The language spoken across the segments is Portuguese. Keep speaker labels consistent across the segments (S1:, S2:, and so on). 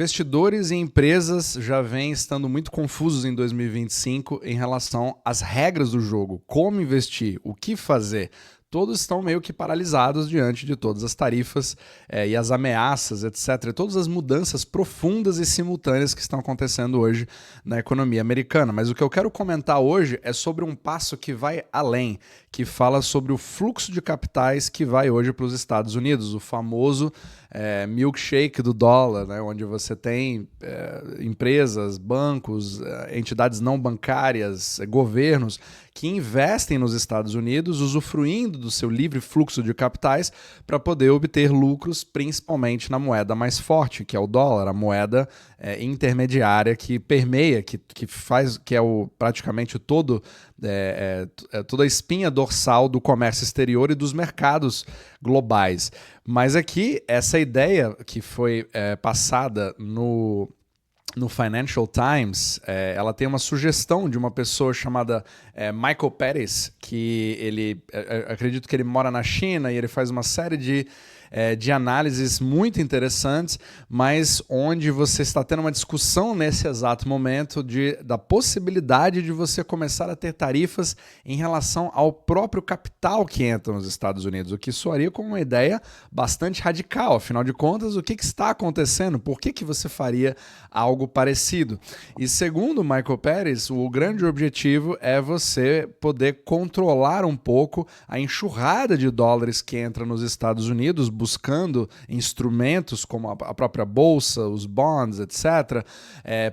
S1: Investidores e empresas já vêm estando muito confusos em 2025 em relação às regras do jogo, como investir, o que fazer. Todos estão meio que paralisados diante de todas as tarifas e as ameaças, etc. Todas as mudanças profundas e simultâneas que estão acontecendo hoje na economia americana. Mas o que eu quero comentar hoje é sobre um passo que vai além, que fala sobre o fluxo de capitais que vai hoje para os Estados Unidos, o famoso milkshake do dólar, né, onde você tem empresas, bancos, entidades não bancárias, governos que investem nos Estados Unidos, usufruindo do seu livre fluxo de capitais para poder obter lucros, principalmente na moeda mais forte, que é o dólar, a moeda intermediária que permeia, que faz, que é praticamente toda a espinha dorsal do comércio exterior e dos mercados globais. Mas aqui, essa ideia que foi passada no Financial Times, ela tem uma sugestão de uma pessoa chamada Michael Pérez, que ele, acredito que ele mora na China e ele faz uma série de análises muito interessantes, mas onde você está tendo uma discussão nesse exato momento da possibilidade de você começar a ter tarifas em relação ao próprio capital que entra nos Estados Unidos, o que soaria como uma ideia bastante radical. Afinal de contas, o que está acontecendo? Por que você faria algo parecido? E segundo Michael Pérez, o grande objetivo é você poder controlar um pouco a enxurrada de dólares que entra nos Estados Unidos, buscando instrumentos como a própria bolsa, os bonds, etc.,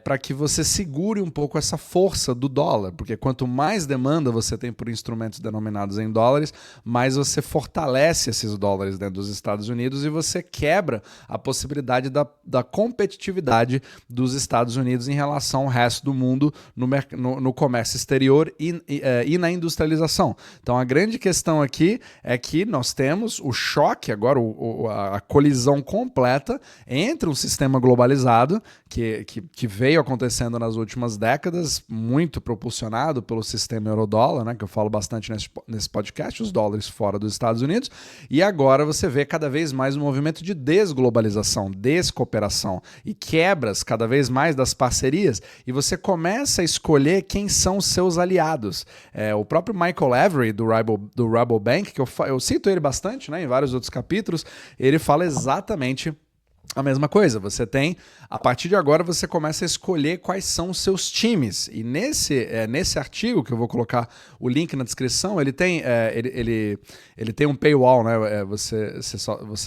S1: para que você segure um pouco essa força do dólar, porque quanto mais demanda você tem por instrumentos denominados em dólares, mais você fortalece esses dólares dentro dos Estados Unidos e você quebra a possibilidade da competitividade dos Estados Unidos em relação ao resto do mundo no comércio exterior e na industrialização. Então a grande questão aqui é que nós temos o choque agora, a colisão completa entre um sistema globalizado que veio acontecendo nas últimas décadas, muito propulsionado pelo sistema euro-dólar, né, que eu falo bastante nesse podcast, os dólares fora dos Estados Unidos, e agora você vê cada vez mais um movimento de desglobalização, descooperação e quebras cada vez mais das parcerias, e você começa a escolher quem são os seus aliados. O próprio Michael Lavery, do Rabobank, que eu cito ele bastante, né, em vários outros capítulos, ele fala exatamente a mesma coisa. Você tem, a partir de agora, você começa a escolher quais são os seus times. E nesse artigo, que eu vou colocar o link na descrição, ele tem um paywall, né? Você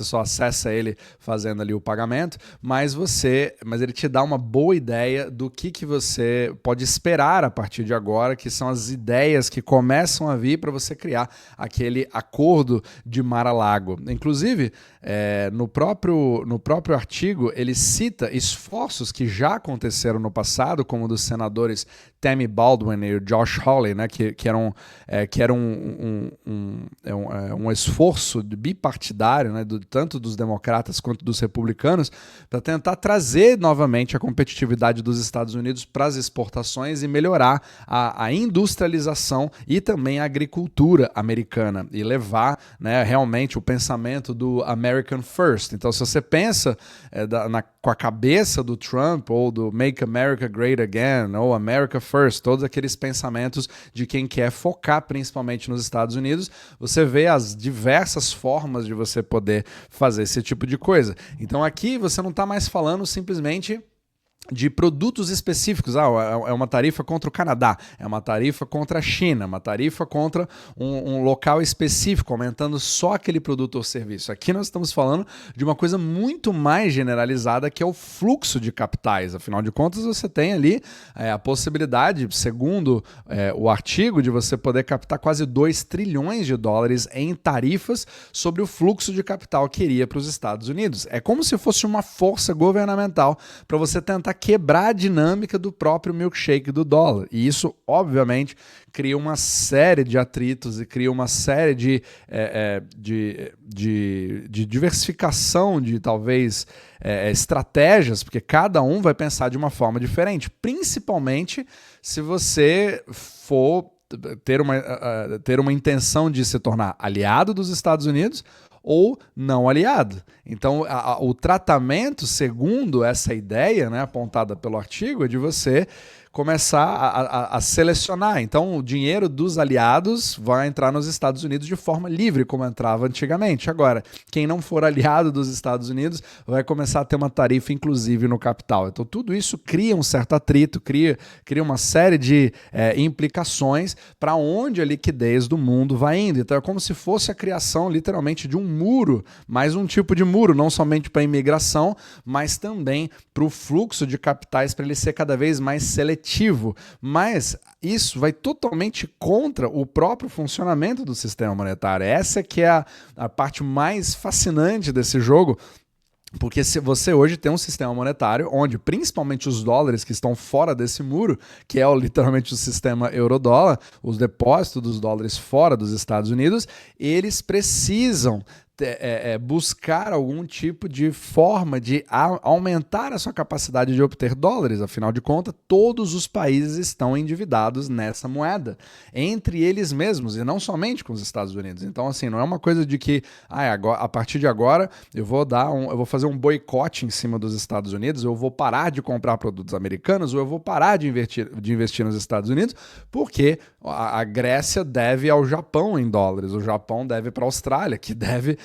S1: só acessa ele fazendo ali o pagamento, mas ele te dá uma boa ideia do que você pode esperar a partir de agora, que são as ideias que começam a vir para você criar aquele acordo de Mar-a-Lago. Inclusive, no próprio artigo, ele cita esforços que já aconteceram no passado, como dos senadores Tammy Baldwin e Josh Hawley, né, que era um esforço bipartidário, né, tanto dos democratas quanto dos republicanos, para tentar trazer novamente a competitividade dos Estados Unidos para as exportações e melhorar a industrialização e também a agricultura americana e levar, né, realmente o pensamento do American First. Então, se você pensa com a cabeça do Trump ou do Make America Great Again ou America First, todos aqueles pensamentos de quem quer focar principalmente nos Estados Unidos, você vê as diversas formas de você poder fazer esse tipo de coisa. Então aqui você não está mais falando simplesmente de produtos específicos. É uma tarifa contra o Canadá, é uma tarifa contra a China, uma tarifa contra um local específico, aumentando só aquele produto ou serviço. Aqui nós estamos falando de uma coisa muito mais generalizada, que é o fluxo de capitais. Afinal de contas, você tem ali a possibilidade, segundo o artigo, de você poder captar quase 2 trilhões de dólares em tarifas sobre o fluxo de capital que iria para os Estados Unidos. É como se fosse uma força governamental para você tentar quebrar a dinâmica do próprio milkshake do dólar. E isso, obviamente, cria uma série de atritos e cria uma série de diversificação de, talvez, estratégias, porque cada um vai pensar de uma forma diferente, principalmente se você for ter uma intenção de se tornar aliado dos Estados Unidos ou não aliado. Então, o tratamento, segundo essa ideia, né, apontada pelo artigo, é de você começar a selecionar. Então, o dinheiro dos aliados vai entrar nos Estados Unidos de forma livre, como entrava antigamente. Agora, quem não for aliado dos Estados Unidos vai começar a ter uma tarifa inclusive no capital. Então, tudo isso cria um certo atrito, cria uma série de implicações para onde a liquidez do mundo vai indo. Então, é como se fosse a criação, literalmente, de um muro, mais um tipo de muro, não somente para a imigração, mas também para o fluxo de capitais, para ele ser cada vez mais seletivo. Mas isso vai totalmente contra o próprio funcionamento do sistema monetário. Essa que é a parte mais fascinante desse jogo, porque se você hoje tem um sistema monetário onde principalmente os dólares que estão fora desse muro, que é literalmente o sistema euro-dólar, os depósitos dos dólares fora dos Estados Unidos, eles precisam buscar algum tipo de forma de aumentar a sua capacidade de obter dólares. Afinal de contas, todos os países estão endividados nessa moeda, entre eles mesmos, e não somente com os Estados Unidos. Então, assim, não é uma coisa de que a partir de agora eu vou fazer um boicote em cima dos Estados Unidos, eu vou parar de comprar produtos americanos, ou eu vou parar de investir nos Estados Unidos, porque a Grécia deve ao Japão em dólares, o Japão deve para a Austrália, que deve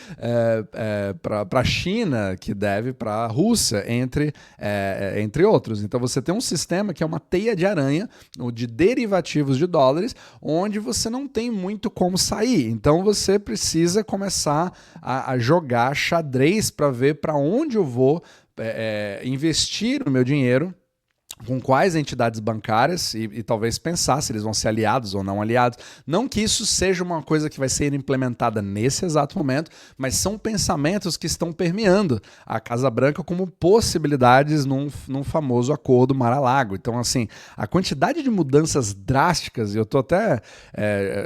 S1: para a China, que deve para a Rússia, entre outros. Então você tem um sistema que é uma teia de aranha de derivativos de dólares, onde você não tem muito como sair. Então você precisa começar a jogar xadrez para ver para onde eu vou investir o meu dinheiro, com quais entidades bancárias e talvez pensar se eles vão ser aliados ou não aliados. Não que isso seja uma coisa que vai ser implementada nesse exato momento, mas são pensamentos que estão permeando a Casa Branca como possibilidades num famoso acordo Mar-a-Lago. Então, assim, a quantidade de mudanças drásticas, e eu tô até,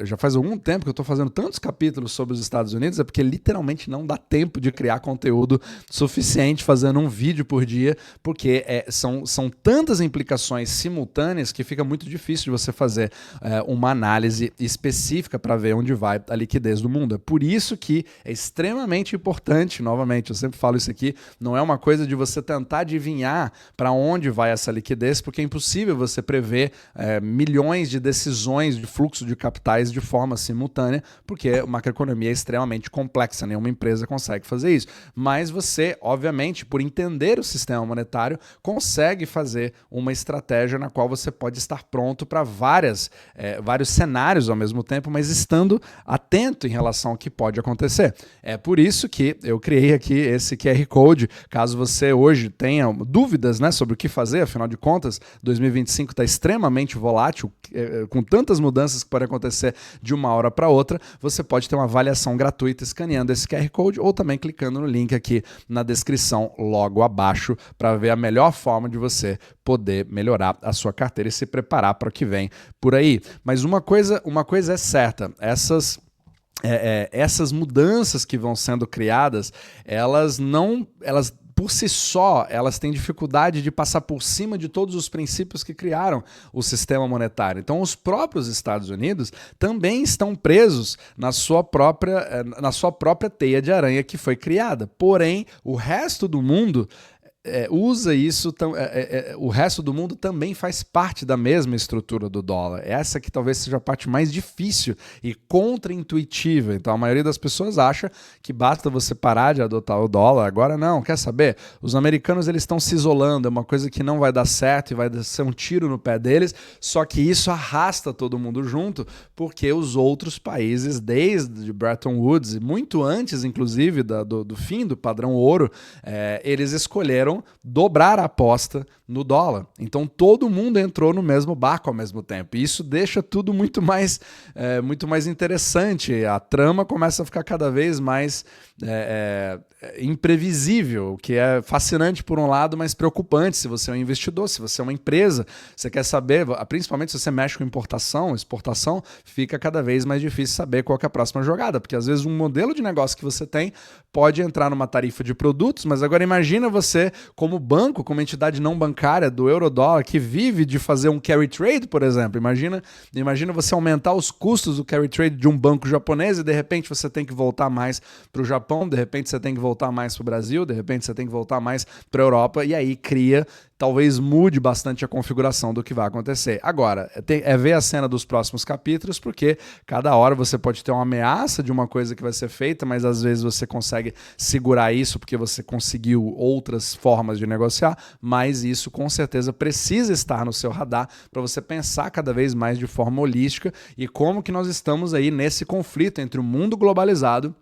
S1: já faz algum tempo que eu tô fazendo tantos capítulos sobre os Estados Unidos, é porque literalmente não dá tempo de criar conteúdo suficiente fazendo um vídeo por dia, porque são tantas implicações simultâneas que fica muito difícil de você fazer uma análise específica para ver onde vai a liquidez do mundo. É por isso que é extremamente importante, novamente, eu sempre falo isso aqui, não é uma coisa de você tentar adivinhar para onde vai essa liquidez, porque é impossível você prever milhões de decisões de fluxo de capitais de forma simultânea, porque a macroeconomia é extremamente complexa, nenhuma empresa consegue fazer isso. Mas você, obviamente, por entender o sistema monetário, consegue fazer uma estratégia na qual você pode estar pronto para vários cenários ao mesmo tempo, mas estando atento em relação ao que pode acontecer. É por isso que eu criei aqui esse QR Code, caso você hoje tenha dúvidas, né, sobre o que fazer, afinal de contas, 2025 está extremamente volátil, com tantas mudanças que podem acontecer de uma hora para outra, você pode ter uma avaliação gratuita escaneando esse QR Code ou também clicando no link aqui na descrição logo abaixo para ver a melhor forma de você poder melhorar a sua carteira e se preparar para o que vem por aí. Mas uma coisa é certa, essas mudanças que vão sendo criadas, elas por si só, elas têm dificuldade de passar por cima de todos os princípios que criaram o sistema monetário. Então, os próprios Estados Unidos também estão presos na sua própria teia de aranha que foi criada. Porém, o resto do mundo usa isso, o resto do mundo também faz parte da mesma estrutura do dólar. Essa que talvez seja a parte mais difícil e contra-intuitiva. Então a maioria das pessoas acha que basta você parar de adotar o dólar. Agora não, quer saber? Os americanos eles estão se isolando, é uma coisa que não vai dar certo e vai ser um tiro no pé deles, só que isso arrasta todo mundo junto, porque os outros países, desde Bretton Woods, e muito antes inclusive do fim do padrão ouro, eles escolheram dobrar a aposta no dólar. Então todo mundo entrou no mesmo barco ao mesmo tempo. E isso deixa tudo muito mais interessante. A trama começa a ficar cada vez mais imprevisível, o que é fascinante por um lado, mas preocupante se você é um investidor, se você é uma empresa, você quer saber, principalmente se você mexe com importação, exportação, fica cada vez mais difícil saber qual que é a próxima jogada, porque às vezes um modelo de negócio que você tem pode entrar numa tarifa de produtos, mas agora imagina você como banco, como entidade não bancária do eurodólar, que vive de fazer um carry trade, por exemplo. Imagina você aumentar os custos do carry trade de um banco japonês e de repente você tem que voltar mais para o Japão, de repente você tem que voltar mais para o Brasil, de repente você tem que voltar mais para a Europa, e aí talvez mude bastante a configuração do que vai acontecer. Agora, é ver a cena dos próximos capítulos, porque cada hora você pode ter uma ameaça de uma coisa que vai ser feita, mas às vezes você consegue segurar isso porque você conseguiu outras formas de negociar, mas isso com certeza precisa estar no seu radar para você pensar cada vez mais de forma holística e como que nós estamos aí nesse conflito entre o mundo globalizado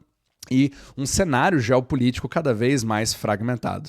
S1: e um cenário geopolítico cada vez mais fragmentado.